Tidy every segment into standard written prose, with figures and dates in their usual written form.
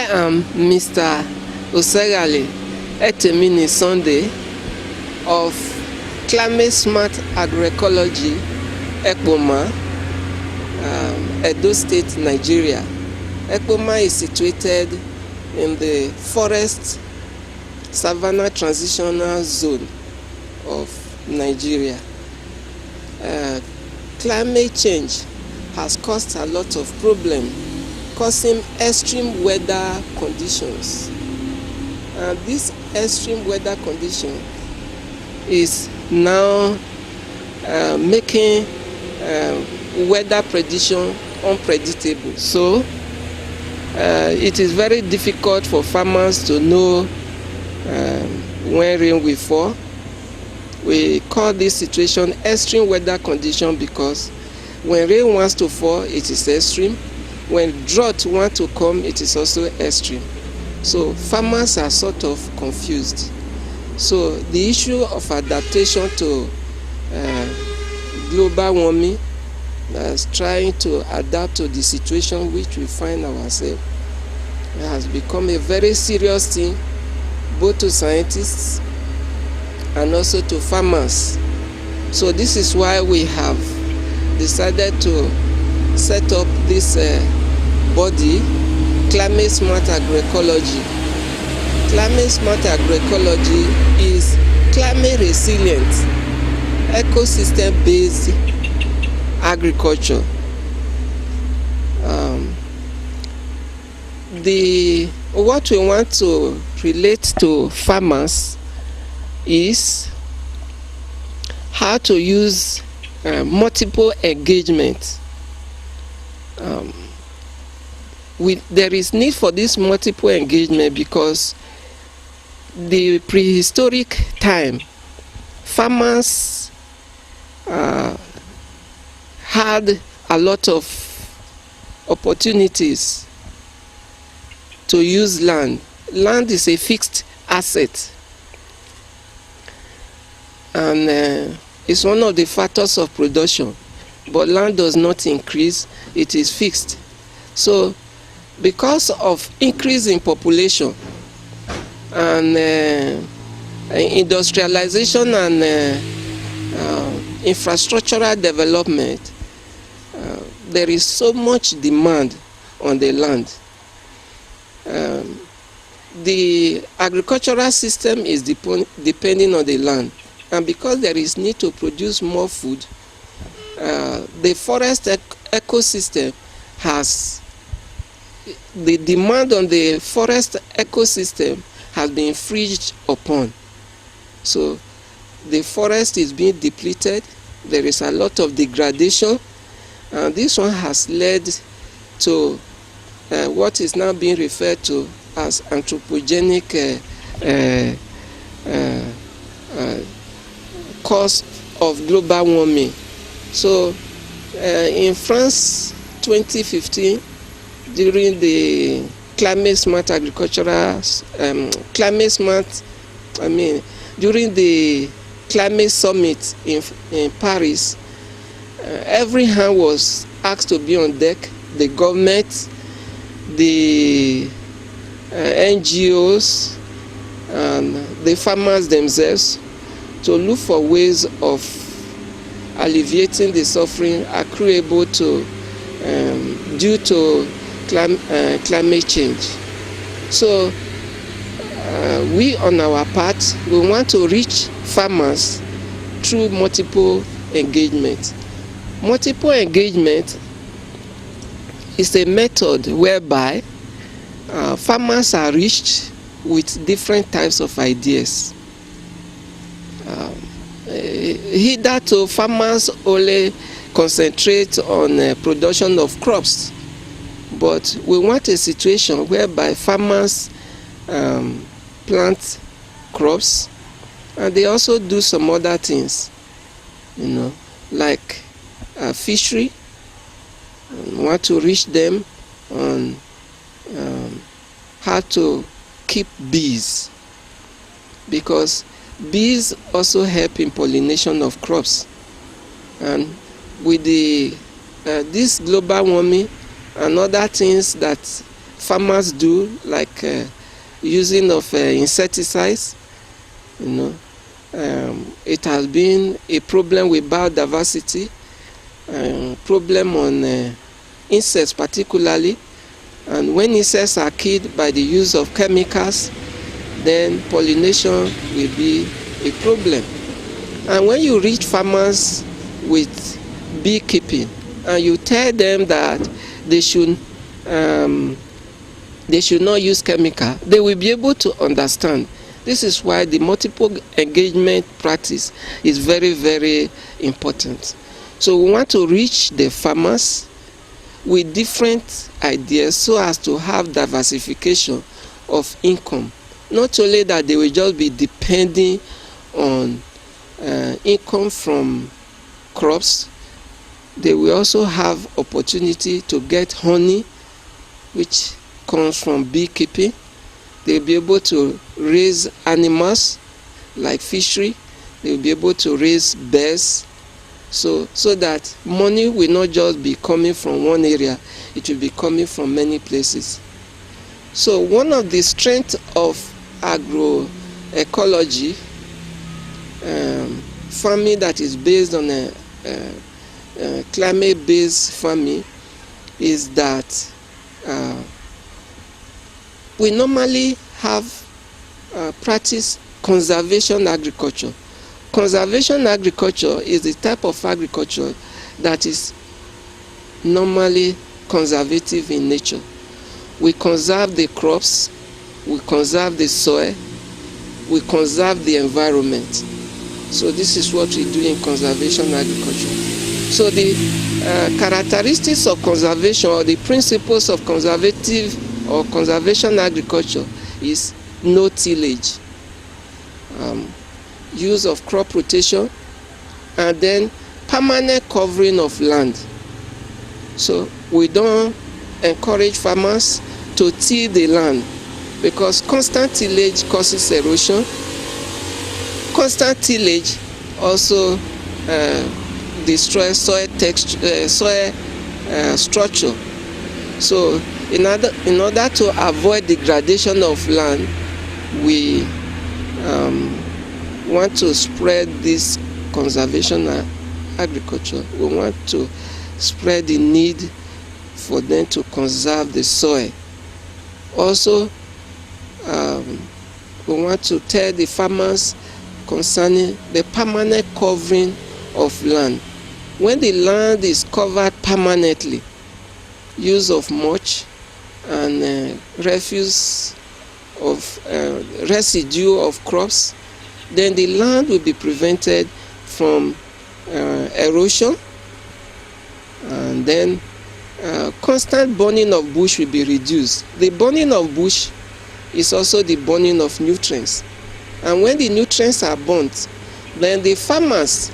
am Mr. Osegale Etemini Sunday of Climate Smart Agroecology, Ekpoma, Edo State, Nigeria. Ekpoma is situated in the forest savanna transitional zone of Nigeria. Climate change has caused a lot of problems, causing extreme weather conditions. And this extreme weather condition is now making weather prediction unpredictable. So it is very difficult for farmers to know when rain will fall. We call this situation extreme weather condition because when rain wants to fall, it is extreme. When drought wants to come, it is also extreme. So farmers are sort of confused. So the issue of adaptation to global warming, trying to adapt to the situation which we find ourselves, has become a very serious thing, both to scientists and also to farmers. So this is why we have decided to set up this body, Climate Smart Agroecology. Climate Smart Agroecology is climate resilient, ecosystem-based agriculture. What we want to relate to farmers is how to use multiple engagement. There is need for this multiple engagement because the prehistoric time, farmers had a lot of opportunities to use land. Land is a fixed asset, and it's one of the factors of production. But land does not increase, it is fixed. So because of increase in population and industrialization and infrastructural development, there is so much demand on the land. The agricultural system is depending on the land, and because there is need to produce more food, the forest ecosystem has, the demand on the forest ecosystem has been infringed upon. So the forest is being depleted, there is a lot of degradation, and this one has led to what is now being referred to as anthropogenic cause of global warming. So in France 2015, during the Climate Smart Agricultural, during the Climate Summit in Paris, every hand was asked to be on deck, the government, the NGOs, and the farmers themselves, to look for ways of alleviating the suffering accruable to due to climate change. So we on our part, we want to reach farmers through multiple engagement. Multiple engagement is a method whereby farmers are reached with different types of ideas. Hitherto, farmers only concentrate on production of crops, but we want a situation whereby farmers plant crops and they also do some other things, like fishery. We want to reach them on how to keep bees, because bees also help in pollination of crops. And with the this global warming and other things that farmers do, like using of insecticides. It has been a problem with biodiversity, problem on insects particularly, and when insects are killed by the use of chemicals, then pollination will be a problem. And when you reach farmers with beekeeping and you tell them that they should not use chemical, they will be able to understand. This is why the multiple engagement practice is very, very important. So we want to reach the farmers with different ideas so as to have diversification of income. Not only that they will just be depending on income from crops, they will also have opportunity to get honey, which comes from beekeeping. They'll be able to raise animals like fishery. They'll be able to raise birds, so that money will not just be coming from one area, it will be coming from many places. So one of the strengths of agroecology, farming that is based on a climate-based farming, is that we normally have practice conservation agriculture. Conservation agriculture is the type of agriculture that is normally conservative in nature. We conserve the crops, we conserve the soil, we conserve the environment. So this is what we do in conservation agriculture. So the characteristics of conservation, or the principles of conservative or conservation agriculture, is no tillage, use of crop rotation, and then permanent covering of land. So we don't encourage farmers to till the land, because constant tillage causes erosion. Constant tillage also destroys soil texture, soil structure. So in order to avoid degradation of land, we want to spread this conservation agriculture. We want to spread the need for them to conserve the soil. Also, we want to tell the farmers concerning the permanent covering of land. When the land is covered permanently, use of mulch and refuse of residue of crops, then the land will be prevented from erosion, and then constant burning of bush will be reduced. The burning of bush is also the burning of nutrients, and when the nutrients are burnt, then the farmers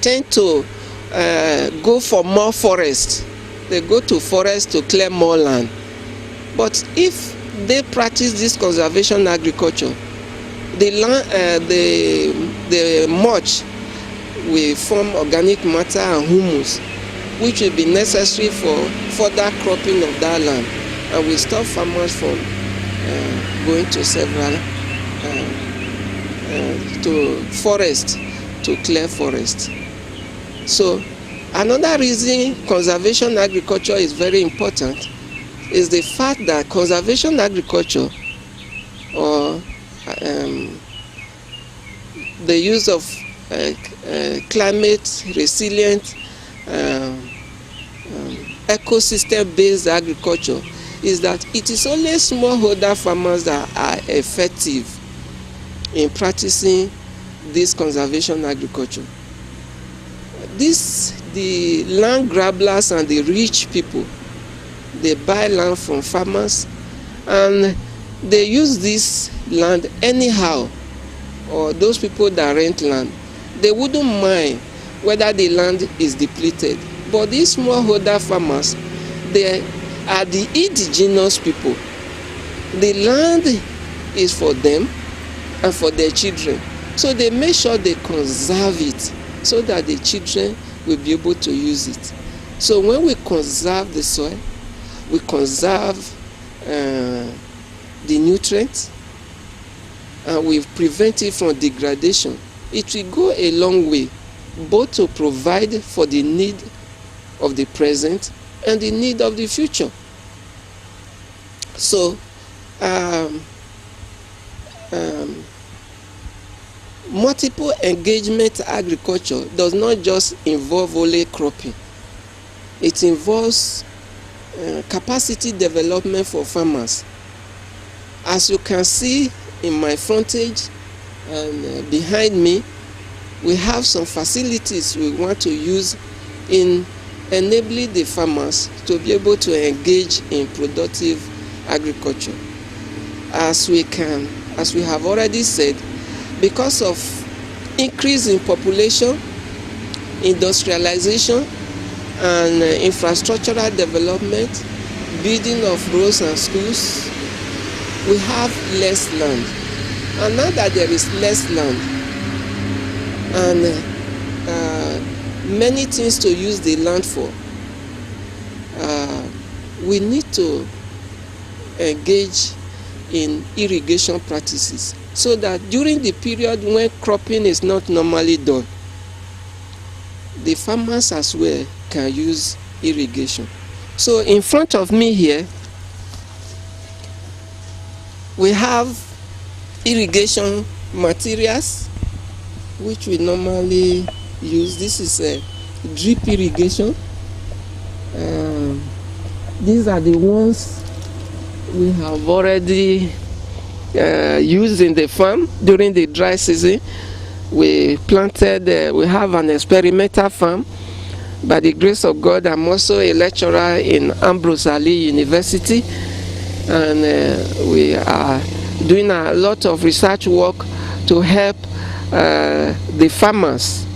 tend to go for more forest. They go to forest to clear more land. But if they practice this conservation agriculture, the mulch will form organic matter and humus, which will be necessary for further cropping of that land, and will stop farmers from going to several to forest to clear forest. So another reason conservation agriculture is very important is the fact that conservation agriculture, or the use of climate resilient ecosystem-based agriculture, is that it is only smallholder farmers that are effective in practicing this conservation agriculture. The land grabbers and the rich people, they buy land from farmers and they use this land anyhow. Or those people that rent land, they wouldn't mind whether the land is depleted. But these smallholder farmers, they are the indigenous people. The land is for them and for their children. So they make sure they conserve it so that the children will be able to use it. So when we conserve the soil, we conserve the nutrients, and we prevent it from degradation. It will go a long way, both to provide for the need of the present and the need of the future. So multiple engagement agriculture does not just involve only cropping. It involves capacity development for farmers. As you can see in my frontage and behind me, we have some facilities we want to use in enabling the farmers to be able to engage in productive agriculture. As we have already said, because of increase in population, industrialization, and infrastructural development, building of roads and schools, we have less land. And now that there is less land and many things to use the land for, we need to engage in irrigation practices so that during the period when cropping is not normally done, the farmers as well can use irrigation. So in front of me here, we have irrigation materials which we normally use. This is a drip irrigation. These are the ones we have already used in the farm during the dry season. We planted, we have an experimental farm. By the grace of God, I'm also a lecturer in Ambrose Ali University, and we are doing a lot of research work to help the farmers.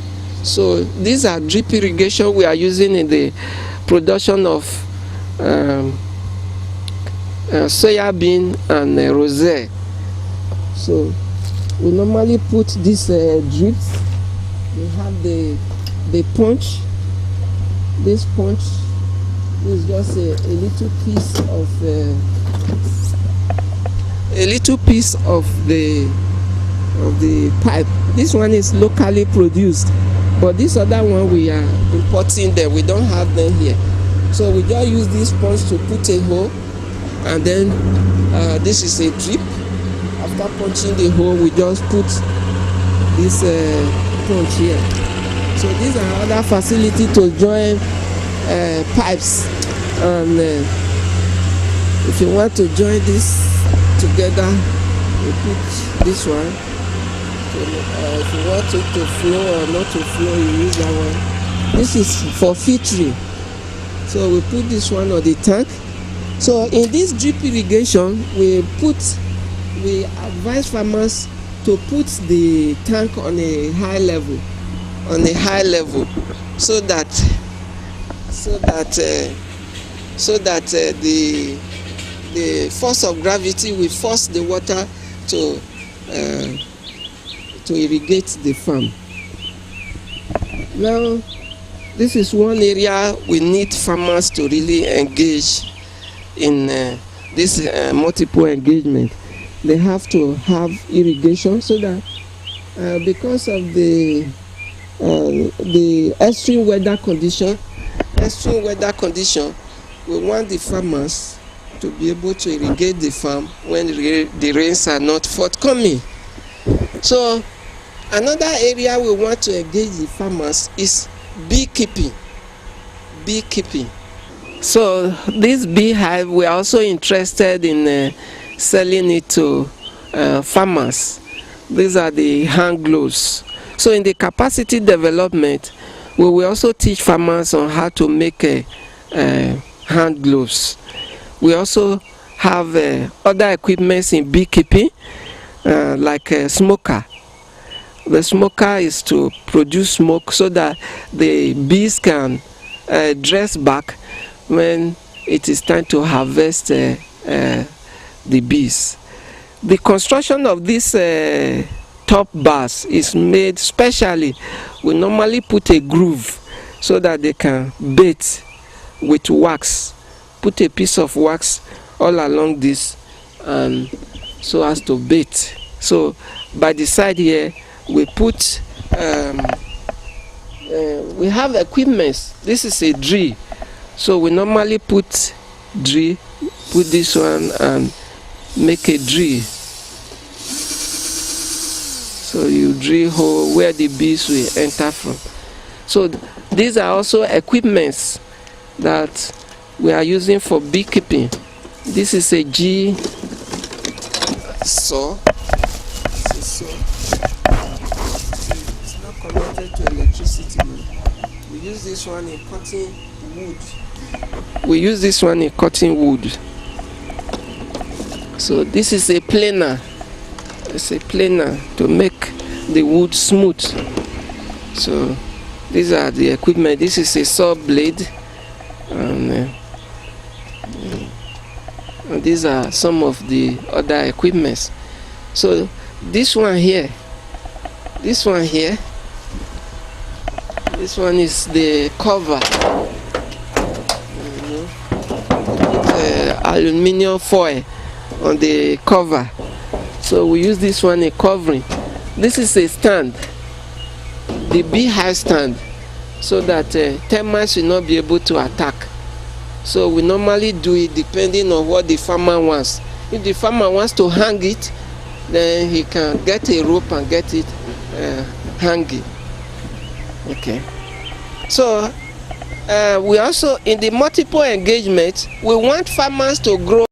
So these are drip irrigation we are using in the production of soybean and rosé. So we normally put these drips. We have the punch. This punch is just a little piece of the pipe. This one is locally produced, but this other one we are importing them. We don't have them here, so we just use this punch to put a hole, and then this is a drip. After punching the hole, we just put this punch here. So these are other facility to join pipes, and if you want to join this together, you put this one. So, if you want it to flow or not to flow, you use that one. This is for filtering. So we put this one on the tank. So in this drip irrigation, we advise farmers to put the tank on a high level, so that the force of gravity will force the water to irrigate the farm. Now, this is one area we need farmers to really engage in this multiple engagement. They have to have irrigation so that because of the extreme weather condition, we want the farmers to be able to irrigate the farm when the rains are not forthcoming. So another area we want to engage the farmers is beekeeping. So this beehive, we are also interested in selling it to farmers. These are the hand gloves. So in the capacity development, we will also teach farmers on how to make hand gloves. We also have other equipments in beekeeping, like a smoker. The smoker is to produce smoke so that the bees can dress back when it is time to harvest the bees. The construction of this top bars is made specially. We normally put a groove so that they can bait with wax. Put a piece of wax all along this, and so as to bait. So by the side here we put we have equipment. This is a drill, so we normally put this one and make a drill. So you drill hole where the bees will enter from. So these are also equipments that we are using for beekeeping. This is a G saw. It's not connected to electricity. We use this one in cutting wood. So this is a planer. It's a planer to make the wood smooth. So these are the equipment. This is a saw blade, and these are some of the other equipments. So this one here is the cover. Aluminium foil on the cover. So we use this one a covering. This is a stand, the beehive stand, so that termites will not be able to attack. So we normally do it depending on what the farmer wants. If the farmer wants to hang it, then he can get a rope and get it hanging. Okay. So we also, in the multiple engagement, we want farmers to grow